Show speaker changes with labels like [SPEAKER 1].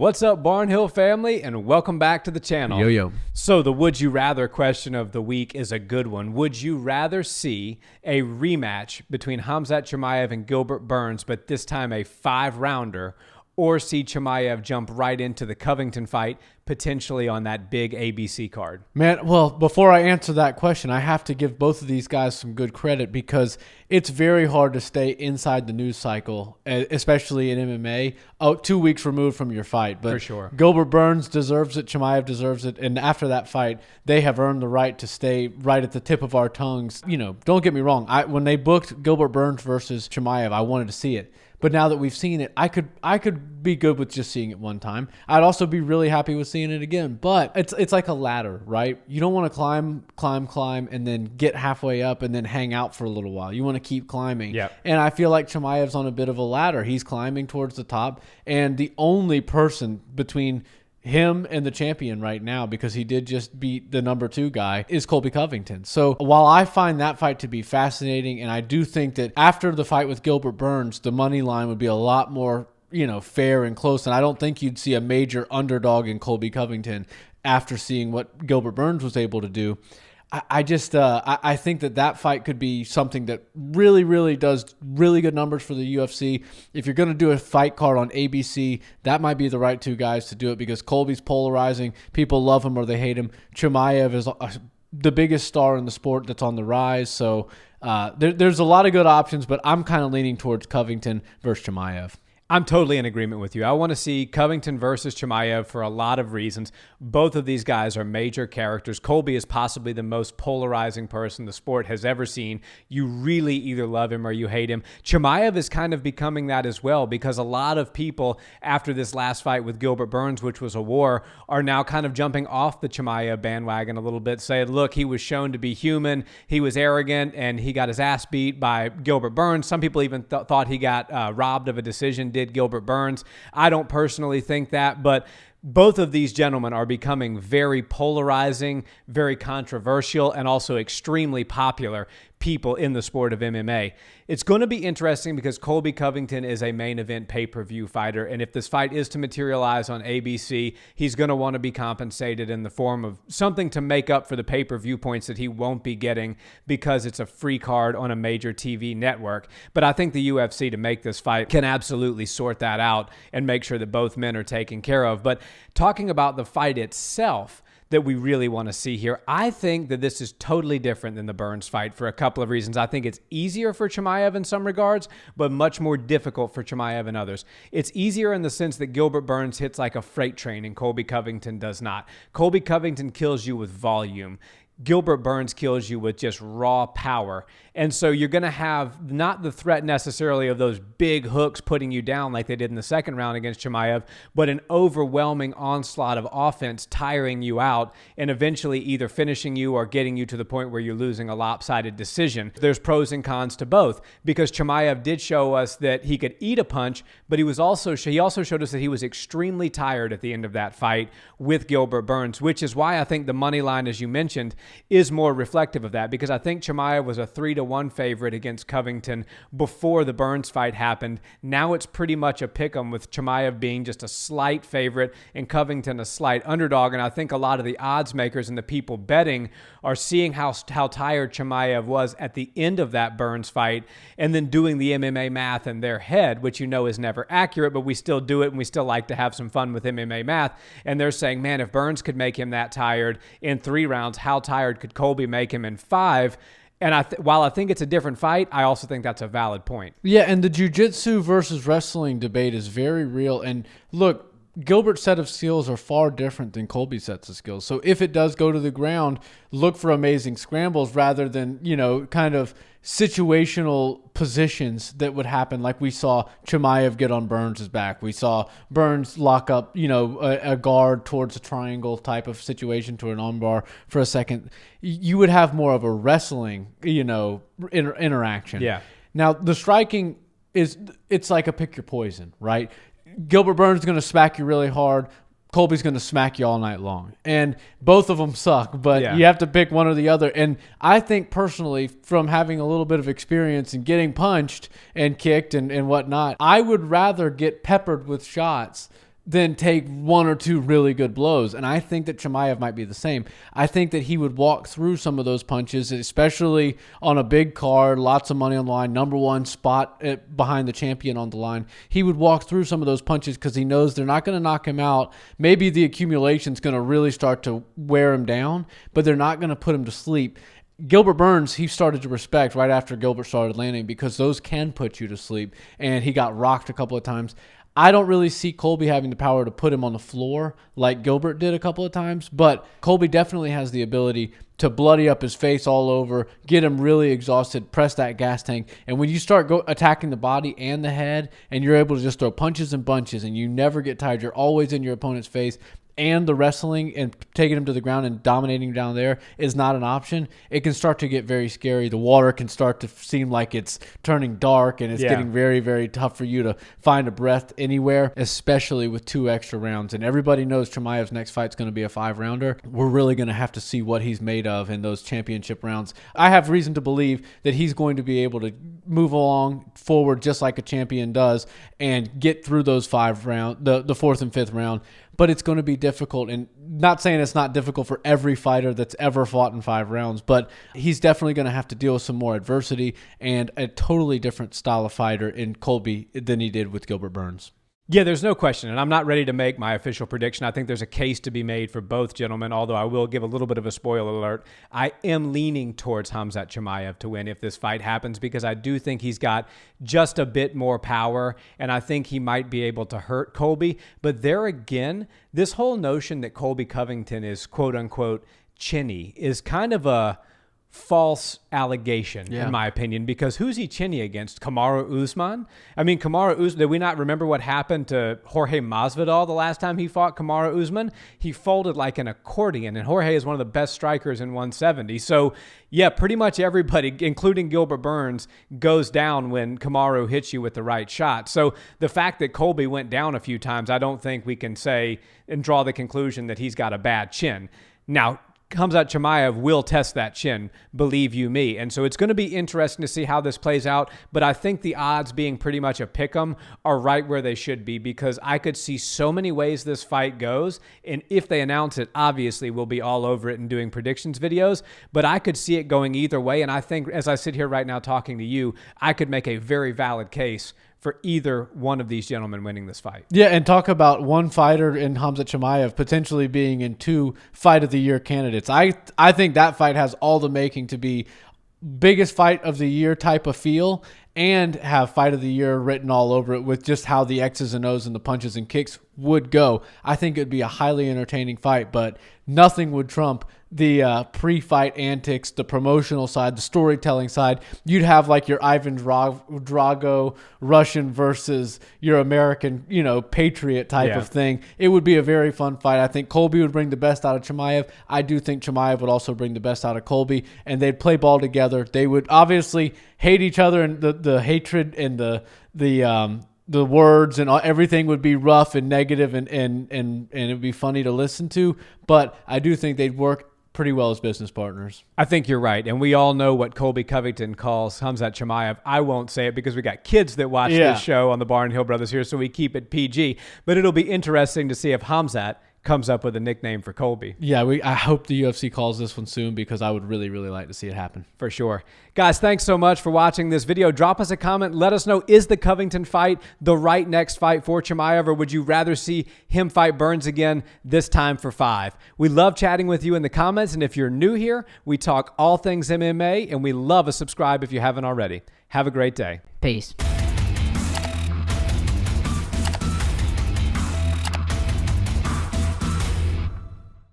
[SPEAKER 1] What's up, Barnhill family, and welcome back to the channel.
[SPEAKER 2] Yo.
[SPEAKER 1] So the would you rather question of the week is a good one. Would you rather see a rematch between Khamzat Chimaev and Gilbert Burns, but this time a 5-rounder, or see Chimaev jump right into the Covington fight, potentially on that big ABC card?
[SPEAKER 2] Man, well, before I answer that question, I have to give both of these guys some good credit because it's very hard to stay inside the news cycle, especially in MMA, 2 weeks removed from your fight. But
[SPEAKER 1] for sure,
[SPEAKER 2] Gilbert Burns deserves it, Chimaev deserves it, and after that fight, they have earned the right to stay right at the tip of our tongues. You know, don't get me wrong. When they booked Gilbert Burns versus Chimaev, I wanted to see it. But now that we've seen it, I could be good with just seeing it one time. I'd also be really happy with seeing it again. But it's like a ladder, right? You don't want to climb, and then get halfway up and then hang out for a little while. You want to keep climbing.
[SPEAKER 1] Yep.
[SPEAKER 2] And I feel like Chimaev's on a bit of a ladder. He's climbing towards the top. And the only person between him and the champion right now, because he did just beat the number 2 guy, is Colby Covington. So while I find that fight to be fascinating, and I do think that after the fight with Gilbert Burns, the money line would be a lot more, fair and close. And I don't think you'd see a major underdog in Colby Covington after seeing what Gilbert Burns was able to do. I think that fight could be something that really does really good numbers for the UFC. If you're going to do a fight card on ABC, that might be the right 2 guys to do it because Colby's polarizing. People love him or they hate him. Chimaev is the biggest star in the sport that's on the rise. So there's a lot of good options, but I'm kind of leaning towards Covington versus Chimaev.
[SPEAKER 1] I'm totally in agreement with you. I want to see Covington versus Chimaev for a lot of reasons. Both of these guys are major characters. Colby is possibly the most polarizing person the sport has ever seen. You really either love him or you hate him. Chimaev is kind of becoming that as well because a lot of people after this last fight with Gilbert Burns, which was a war, are now kind of jumping off the Chimaev bandwagon a little bit, saying, look, he was shown to be human, he was arrogant, and he got his ass beat by Gilbert Burns. Some people even thought he got robbed of a decision, did Gilbert Burns. I don't personally think that, but both of these gentlemen are becoming very polarizing, very controversial, and also extremely popular people in the sport of MMA. It's going to be interesting because Colby Covington is a main event pay-per-view fighter, and if this fight is to materialize on ABC, he's going to want to be compensated in the form of something to make up for the pay-per-view points that he won't be getting because it's a free card on a major TV network. But I think the UFC, to make this fight, can absolutely sort that out and make sure that both men are taken care of. But talking about the fight itself that we really want to see here, I think that this is totally different than the Burns fight for a couple of reasons. I think it's easier for Chimaev in some regards, but much more difficult for Chimaev in others. It's easier in the sense that Gilbert Burns hits like a freight train and Colby Covington does not. Colby Covington kills you with volume. Gilbert Burns kills you with just raw power. And so you're going to have not the threat necessarily of those big hooks putting you down like they did in the second round against Chimaev, but an overwhelming onslaught of offense tiring you out and eventually either finishing you or getting you to the point where you're losing a lopsided decision. There's pros and cons to both because Chimaev did show us that he could eat a punch, but he also showed us that he was extremely tired at the end of that fight with Gilbert Burns, which is why I think the money line, as you mentioned, is more reflective of that because I think Chimaev was a 3-1 favorite against Covington before the Burns fight happened. Now it's pretty much a pick'em with Chimaev being just a slight favorite and Covington a slight underdog. And I think a lot of the odds makers and the people betting are seeing how tired Chimaev was at the end of that Burns fight and then doing the MMA math in their head, which is never accurate, but we still do it and we still like to have some fun with MMA math. And they're saying, man, if Burns could make him that tired in 3 rounds, how tired could Colby make him in 5? And while I think it's a different fight, I also think that's a valid point.
[SPEAKER 2] Yeah, and the jiu-jitsu versus wrestling debate is very real. And look, Gilbert's set of skills are far different than Colby's sets of skills. So if it does go to the ground, look for amazing scrambles rather than, kind of situational positions that would happen like we saw Chimaev get on Burns' back. We saw Burns lock up, a guard towards a triangle type of situation to an armbar for a second. You would have more of a wrestling, interaction.
[SPEAKER 1] Yeah.
[SPEAKER 2] Now, the striking it's like a pick your poison, right? Gilbert Burns is going to smack you really hard. Colby's going to smack you all night long. And both of them suck, but you have to pick one or the other. And I think personally, from having a little bit of experience in getting punched and kicked and whatnot, I would rather get peppered with shots then take one or two really good blows. And I think that Chimaev might be the same. I think that he would walk through some of those punches, especially on a big card, lots of money on the line, number one spot behind the champion on the line. He would walk through some of those punches because he knows they're not going to knock him out. Maybe the accumulation's going to really start to wear him down, but they're not going to put him to sleep. Gilbert Burns, he started to respect right after Gilbert started landing because those can put you to sleep, and he got rocked a couple of times. I don't really see Colby having the power to put him on the floor like Gilbert did a couple of times, but Colby definitely has the ability to bloody up his face all over, get him really exhausted, press that gas tank. And when you start attacking the body and the head, and you're able to just throw punches and bunches, and you never get tired, you're always in your opponent's face, and the wrestling and taking him to the ground and dominating down there is not an option, it can start to get very scary. The water can start to seem like it's turning dark, and it's getting very, very tough for you to find a breath anywhere, especially with 2 extra rounds. And everybody knows Chimaev's next fight's going to be a 5-rounder. We're really going to have to see what he's made of in those championship rounds. I have reason to believe that he's going to be able to move along forward just like a champion does and get through those 5 rounds, the 4th and 5th round. But it's going to be difficult, and not saying it's not difficult for every fighter that's ever fought in 5 rounds, but he's definitely going to have to deal with some more adversity and a totally different style of fighter in Colby than he did with Gilbert Burns.
[SPEAKER 1] Yeah, there's no question, and I'm not ready to make my official prediction. I think there's a case to be made for both gentlemen, although I will give a little bit of a spoiler alert. I am leaning towards Khamzat Chimaev to win if this fight happens because I do think he's got just a bit more power, and I think he might be able to hurt Colby. But there again, this whole notion that Colby Covington is quote-unquote chinny is kind of a false allegation, in my opinion, because who's he chinny against? Kamaru Usman? I mean, Kamaru Usman, did we not remember what happened to Jorge Masvidal the last time he fought Kamaru Usman? He folded like an accordion, and Jorge is one of the best strikers in 170. So, yeah, pretty much everybody, including Gilbert Burns, goes down when Kamaru hits you with the right shot. So the fact that Colby went down a few times, I don't think we can say and draw the conclusion that he's got a bad chin. Now, Khamzat Chimaev will test that chin, believe you me. And so it's going to be interesting to see how this plays out. But I think the odds being pretty much a pick'em are right where they should be because I could see so many ways this fight goes. And if they announce it, obviously we'll be all over it and doing predictions videos. But I could see it going either way. And I think as I sit here right now talking to you, I could make a very valid case for either one of these gentlemen winning this fight.
[SPEAKER 2] Yeah, and talk about one fighter in Khamzat Chimaev potentially being in 2 Fight of the Year candidates. I think that fight has all the making to be biggest fight of the year type of feel and have Fight of the Year written all over it with just how the X's and O's and the punches and kicks would go. I think it'd be a highly entertaining fight, but nothing would trump the pre-fight antics, the promotional side, the storytelling side. You'd have like your Ivan Drago Russian versus your American, patriot type of thing. It would be a very fun fight. I think Colby would bring the best out of Chimaev. I do think Chimaev would also bring the best out of Colby, and they'd play ball together. They would obviously hate each other, and the hatred and the words and everything would be rough and negative, and it would be funny to listen to. But I do think they'd work pretty well as business partners.
[SPEAKER 1] I think you're right. And we all know what Colby Covington calls Khamzat Chimaev. I won't say it because we got kids that watch this show on the Barn Hill Brothers here, so we keep it PG. But it'll be interesting to see if Khamzat comes up with a nickname for Colby.
[SPEAKER 2] Yeah, I hope the UFC calls this one soon because I would really, really like to see it happen.
[SPEAKER 1] For sure. Guys, thanks so much for watching this video. Drop us a comment. Let us know, is the Covington fight the right next fight for Chimaev, or would you rather see him fight Burns again, this time for 5? We love chatting with you in the comments, and if you're new here, we talk all things MMA, and we love a subscribe if you haven't already. Have a great day.
[SPEAKER 3] Peace.